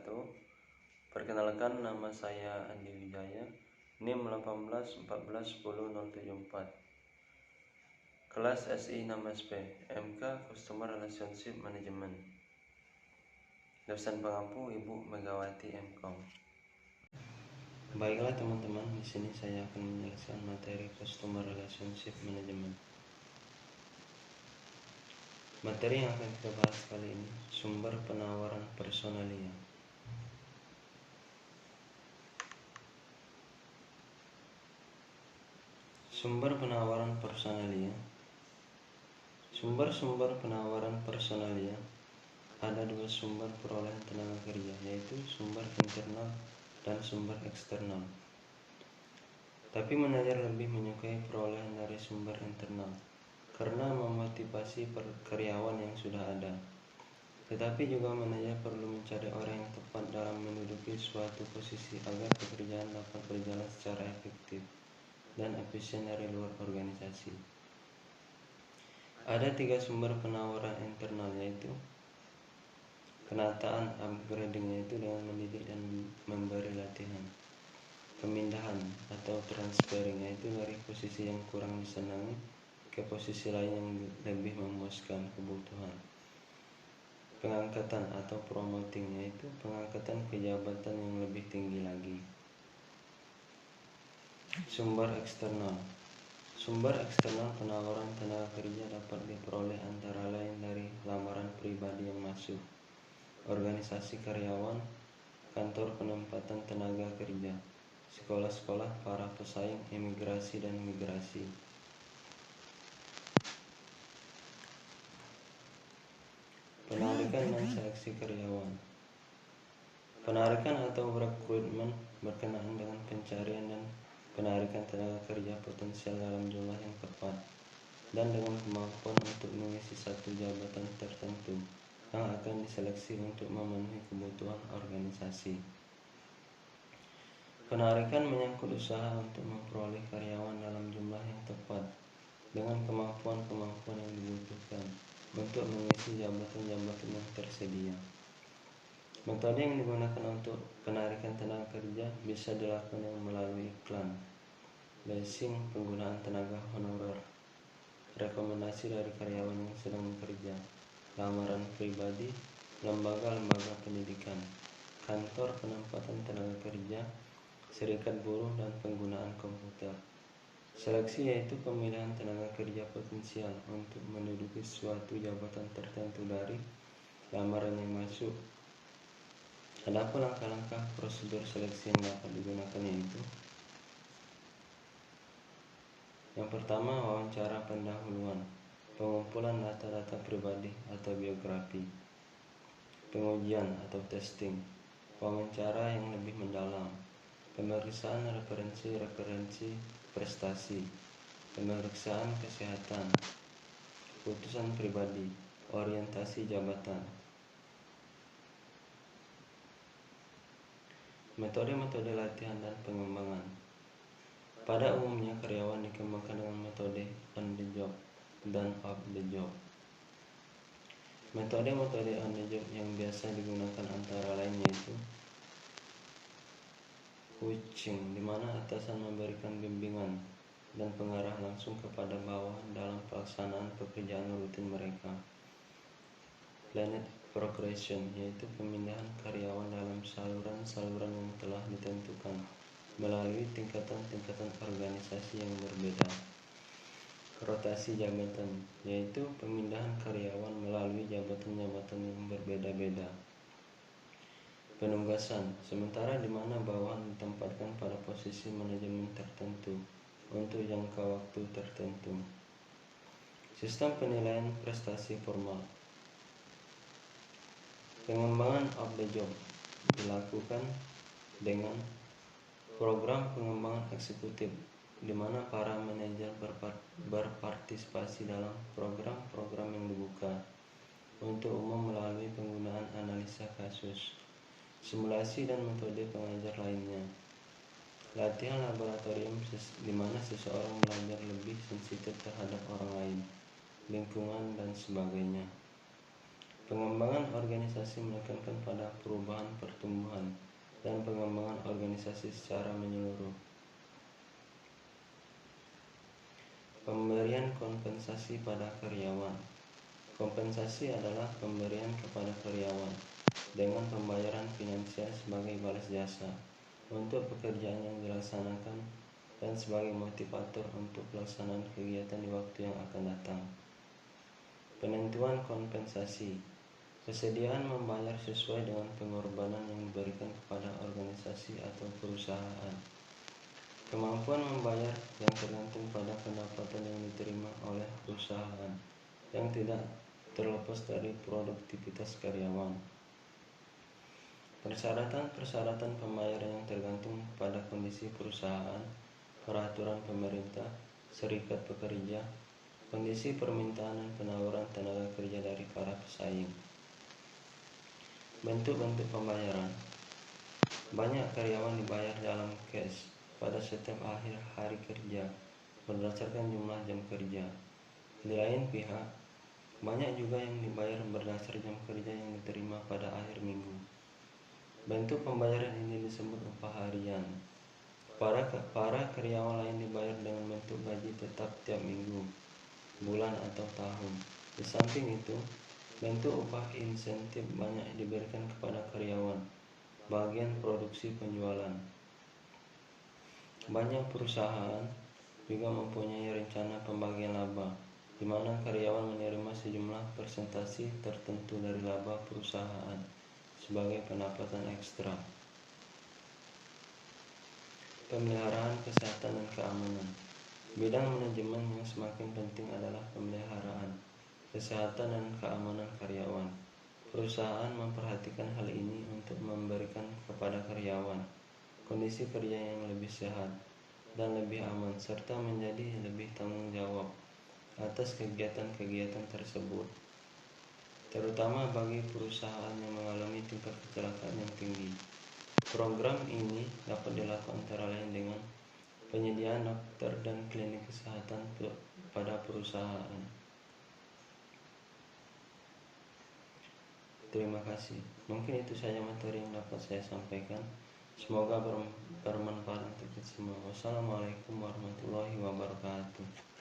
wabarakatuh. Perkenalkan, nama saya Andi Wijaya, NIM 18141074. Kelas SI 6SP, MK Customer Relationship Management. Dosen pengampu Ibu Megawati M.Com. Baiklah teman-teman, di sini saya akan menjelaskan materi Customer Relationship Management. Materi yang akan kita bahas kali ini, sumber penawaran personalia. Sumber penawaran personalia. Sumber-sumber penawaran personalia ada dua sumber perolehan tenaga kerja, yaitu sumber internal dan sumber eksternal. Tapi manajer lebih menyukai perolehan dari sumber internal karena memotivasi karyawan yang sudah ada. Tetapi juga manajer perlu mencari orang yang tepat dalam menduduki suatu posisi agar pekerjaan dapat berjalan secara efektif dan efisien dari luar organisasi. Ada 3 sumber penawaran internal, yaitu penataan upgrading, yaitu dengan mendidik dan memberi latihan. Pemindahan atau transferring, yaitu dari posisi yang kurang disenangi ke posisi lain yang lebih memuaskan kebutuhan. Pengangkatan atau promoting, yaitu pengangkatan ke jabatan yang lebih tinggi lagi. Sumber eksternal. Sumber eksternal penawaran tenaga kerja dapat diperoleh antara lain dari lamaran pribadi yang masuk, organisasi karyawan, kantor penempatan tenaga kerja, sekolah-sekolah para pesaing, imigrasi dan migrasi. Penarikan dan seleksi karyawan. Penarikan atau rekrutmen berkenaan dengan pencarian dan penarikan tenaga kerja potensial dalam jumlah yang tepat dan dengan kemampuan untuk mengisi satu jabatan tertentu yang akan diseleksi untuk memenuhi kebutuhan organisasi. Penarikan menyangkut usaha untuk memperoleh karyawan dalam jumlah yang tepat dengan kemampuan-kemampuan yang dibutuhkan untuk mengisi jabatan-jabatan yang tersedia. Metode yang digunakan untuk penarikan tenaga kerja bisa dilakukan melalui iklan, leasing, penggunaan tenaga honorer, rekomendasi dari karyawan yang sedang bekerja, lamaran pribadi, lembaga-lembaga pendidikan, kantor penempatan tenaga kerja, serikat buruh, dan penggunaan komputer. Seleksi yaitu pemilihan tenaga kerja potensial untuk menduduki suatu jabatan tertentu dari lamaran yang masuk. Adapun langkah-langkah prosedur seleksi yang dapat digunakan yaitu: yang pertama, wawancara pendahuluan, pengumpulan data-data pribadi atau biografi, pengujian atau testing, wawancara yang lebih mendalam, pemeriksaan referensi prestasi, pemeriksaan kesehatan, keputusan pribadi, orientasi jabatan. Metode-metode latihan dan pengembangan. Pada umumnya karyawan dikembangkan dengan metode on the job dan off the job. Metode-metode on the job yang biasa digunakan antara lain yaitu coaching, di mana atasan memberikan bimbingan dan pengarah langsung kepada bawahan dalam pelaksanaan pekerjaan rutin mereka. Planned progression, yaitu pemindahan karyawan dalam saluran-saluran yang telah ditentukan melalui tingkatan-tingkatan organisasi yang berbeda. Rotasi jabatan, yaitu pemindahan karyawan melalui jabatan-jabatan yang berbeda-beda. Penugasan, sementara di mana bawahan ditempatkan pada posisi manajemen tertentu untuk jangka waktu tertentu. Sistem penilaian prestasi formal. Pengembangan off the job dilakukan dengan program pengembangan eksekutif, di mana para manajer berpartisipasi dalam program-program yang dibuka untuk umum melalui penggunaan analisa kasus, simulasi dan metode pengajar lainnya. Latihan laboratorium, di mana seseorang belajar lebih sensitif terhadap orang lain, lingkungan, dan sebagainya. Pengembangan organisasi menekankan pada perubahan pertumbuhan dan pengembangan organisasi secara menyeluruh. Pemberian kompensasi pada karyawan. Kompensasi adalah pemberian kepada karyawan dengan pembayaran finansial sebagai balas jasa untuk pekerjaan yang dilaksanakan dan sebagai motivator untuk pelaksanaan kegiatan di waktu yang akan datang. Penentuan kompensasi. Kesediaan membayar sesuai dengan pengorbanan yang diberikan kepada organisasi atau perusahaan. Kemampuan membayar yang tergantung pada pendapatan yang diterima oleh perusahaan yang tidak terlepas dari produktivitas karyawan. Persyaratan pembayaran yang tergantung pada kondisi perusahaan, peraturan pemerintah, serikat pekerja, kondisi permintaan dan penawaran tenaga kerja dari para pesaing. Bentuk-bentuk pembayaran. Banyak karyawan dibayar dalam cash pada setiap akhir hari kerja berdasarkan jumlah jam kerja. Di lain pihak, banyak juga yang dibayar berdasar jam kerja yang diterima pada akhir minggu. Bentuk pembayaran ini disebut upah harian. Para karyawan lain dibayar dengan bentuk gaji tetap tiap minggu, bulan atau tahun. Di samping itu, bentuk upah insentif banyak diberikan kepada karyawan bagian produksi penjualan. Banyak perusahaan juga mempunyai rencana pembagian laba, di mana karyawan menerima sejumlah persentase tertentu dari laba perusahaan sebagai pendapatan ekstra. Pemeliharaan kesehatan dan keamanan. Bidang manajemen yang semakin penting adalah pemeliharaan kesehatan dan keamanan karyawan. Perusahaan memperhatikan hal ini untuk memberikan kepada karyawan kondisi kerja yang lebih sehat dan lebih aman, serta menjadi lebih tanggung jawab atas kegiatan-kegiatan tersebut, terutama bagi perusahaan yang mengalami tingkat kecelakaan yang tinggi. Program ini dapat dilakukan antara lain dengan penyediaan dokter dan klinik kesehatan pada perusahaan. Terima kasih. Mungkin itu saja materi yang dapat saya sampaikan. Semoga bermanfaat untuk kita semua. Wassalamualaikum warahmatullahi wabarakatuh.